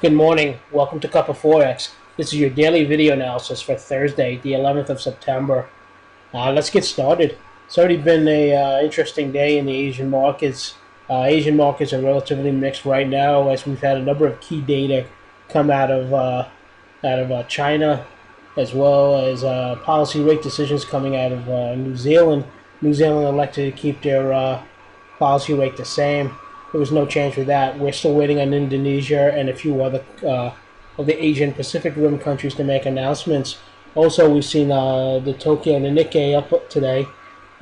Good morning. Welcome to CupO'Forex. This is your daily video analysis for Thursday, the 11th of September. Let's get started. It's already been a interesting day in the Asian markets. Asian markets are relatively mixed right now, as we've had a number of key data come out of China, as well as policy rate decisions coming out of New Zealand. New Zealand elected to keep their policy rate the same. There was no change with that. We're still waiting on Indonesia and a few other of the Asian Pacific Rim countries to make announcements. Also, we've seen the Tokyo and the Nikkei up today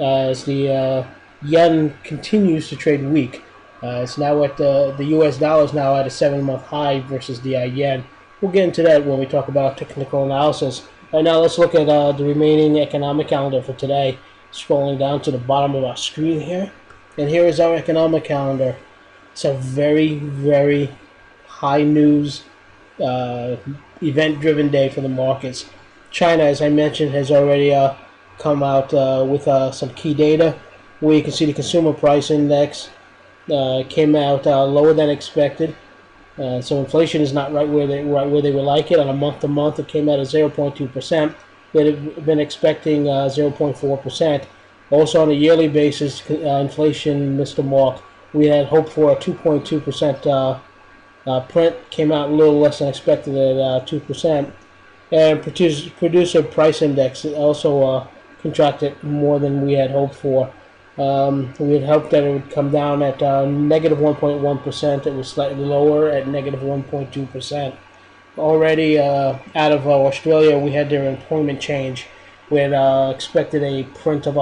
as the yen continues to trade weak. It's now at the U.S. dollar is now at a 7-month high versus the yen. We'll get into that when we talk about technical analysis. Right now, let's look at the remaining economic calendar for today. Scrolling down to the bottom of our screen here. And here is our economic calendar. It's a very, very high news, event-driven day for the markets. China, as I mentioned, has already come out with some key data, where you can see the consumer price index came out lower than expected. So inflation is not right where they would like it. On a month-to-month, it came out at 0.2%. They had been expecting 0.4%. Also, on a yearly basis, inflation missed the mark. We had hoped for a 2.2% print, came out a little less than expected at 2%. And producer price index also contracted more than we had hoped for. We had hoped that it would come down at negative 1.1%. It was slightly lower at negative 1.2%. Already out of Australia, we had their employment change. We had expected a print of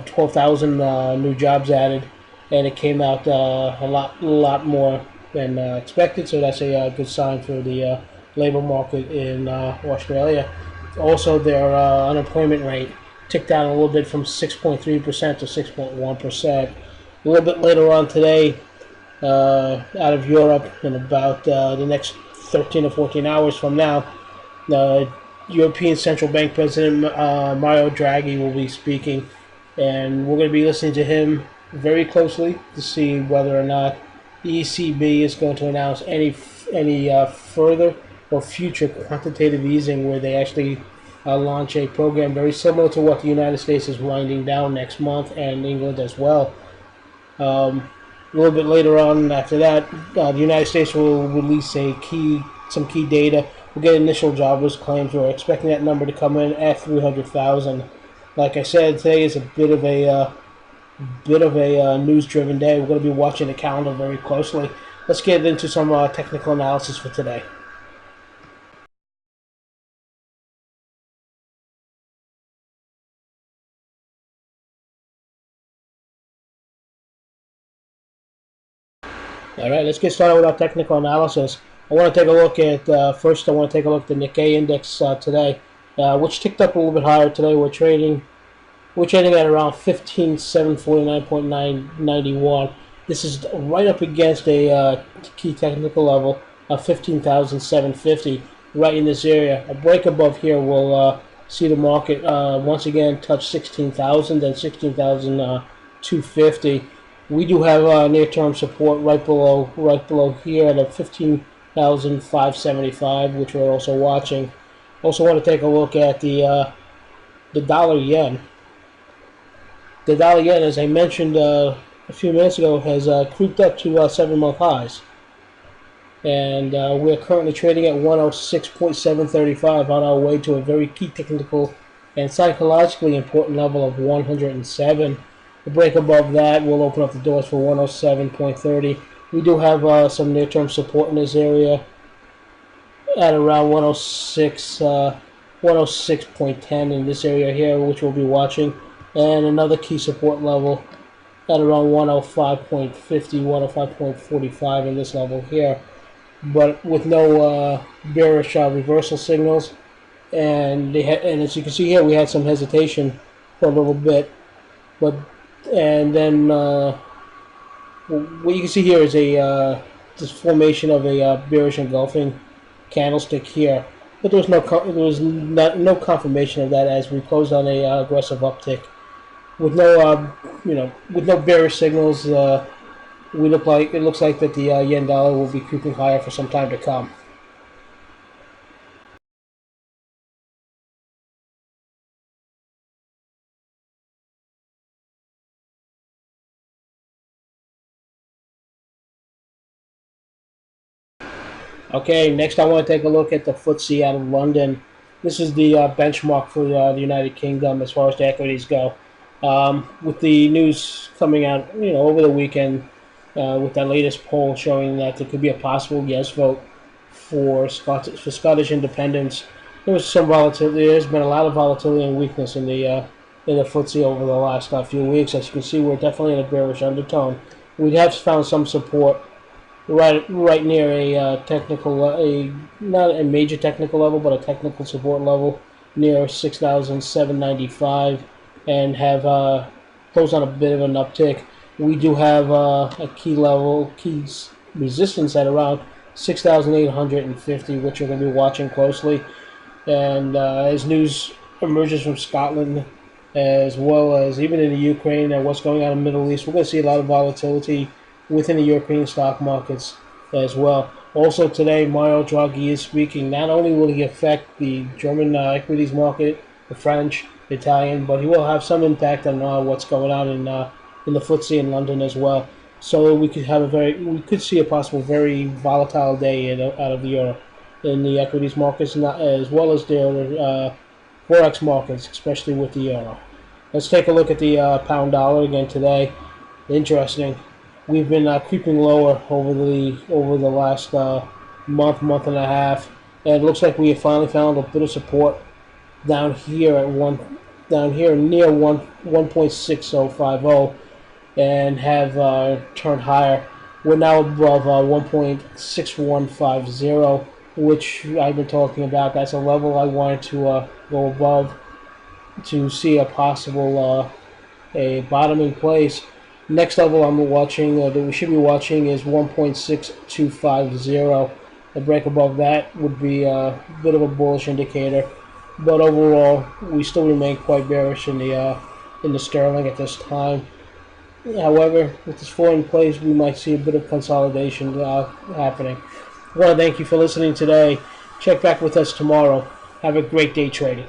12,000 new jobs added, and it came out a lot more than expected. So that's a good sign for the labor market in Australia. Also, their unemployment rate ticked down a little bit from 6.3% to 6.1%. A little bit later on today, out of Europe, in about the next 13 or 14 hours from now, the European Central Bank President Mario Draghi will be speaking, and we're going to be listening to him very closely to see whether or not the ECB is going to announce any further or future quantitative easing, where they actually launch a program very similar to what the United States is winding down next month, and England as well. A little bit later on after that, the United States will release some key data. We'll get initial jobless claims. We're expecting that number to come in at 300,000. Like I said, today is a bit of a news-driven day. We're going to be watching the calendar very closely. Let's get into some technical analysis for today. All right, let's get started with our technical analysis. I want to take a look at first. I want to take a look at the Nikkei index today, which ticked up a little bit higher today. We're trading at around 15,749.991. This is right up against a key technical level of 15,750, right in this area. A break above here will see the market once again touch 16,000 and 16,250. We do have near-term support right below here at 15,575, which we're also watching. Also want to take a look at the dollar yen. The dollar yen, as I mentioned a few minutes ago, has creeped up to 7-month highs, and we're currently trading at 106.735 on our way to a very key technical and psychologically important level of 107. The break above that will open up the doors for 107.30. We do have some near-term support in this area at around 106.10 in this area here, which we'll be watching, and another key support level at around 105.50, 105.45 in this level here, but with no bearish reversal signals. And as you can see here, we had some hesitation for a little bit, and then what you can see here is this formation of a bearish engulfing candlestick here, but there was no confirmation of that as we closed on a aggressive uptick with no bearish signals. it looks like that the yen dollar will be creeping higher for some time to come. Okay, next I want to take a look at the FTSE out of London. This is the benchmark for the United Kingdom as far as the equities go. With the news coming out, over the weekend, with that latest poll showing that there could be a possible yes vote for Scottish independence, there was some volatility. There's been a lot of volatility and weakness in the FTSE over the last few weeks. As you can see, we're definitely in a bearish undertone. We have found some support right near a technical, not a major technical level, but a technical support level near 6,795, and have closed on a bit of an uptick. We do have a key resistance at around 6,850, which we're going to be watching closely. And as news emerges from Scotland, as well as even in the Ukraine and what's going on in the Middle East, we're going to see a lot of volatility within the European stock markets as well. Also today, Mario Draghi is speaking. Not only will he affect the German equities market, the French, the Italian, but he will have some impact on what's going on in the FTSE in London as well. So we could see a possible very volatile day out of the euro in the equities markets, as well as their forex markets, especially with the euro. Let's take a look at the pound dollar again today. Interesting. We've been creeping lower over the last month and a half, and it looks like we have finally found a bit of support down here near 1.6050, and have turned higher. We're now above 1.6150, which I've been talking about. That's a level I wanted to go above to see a possible a bottoming place. Next level that we should be watching is 1.6250. A break above that would be a bit of a bullish indicator, but overall we still remain quite bearish in the sterling at this time. However, with this foreign place, we might see a bit of consolidation happening. I want to thank you for listening today. Check back with us tomorrow. Have a great day trading.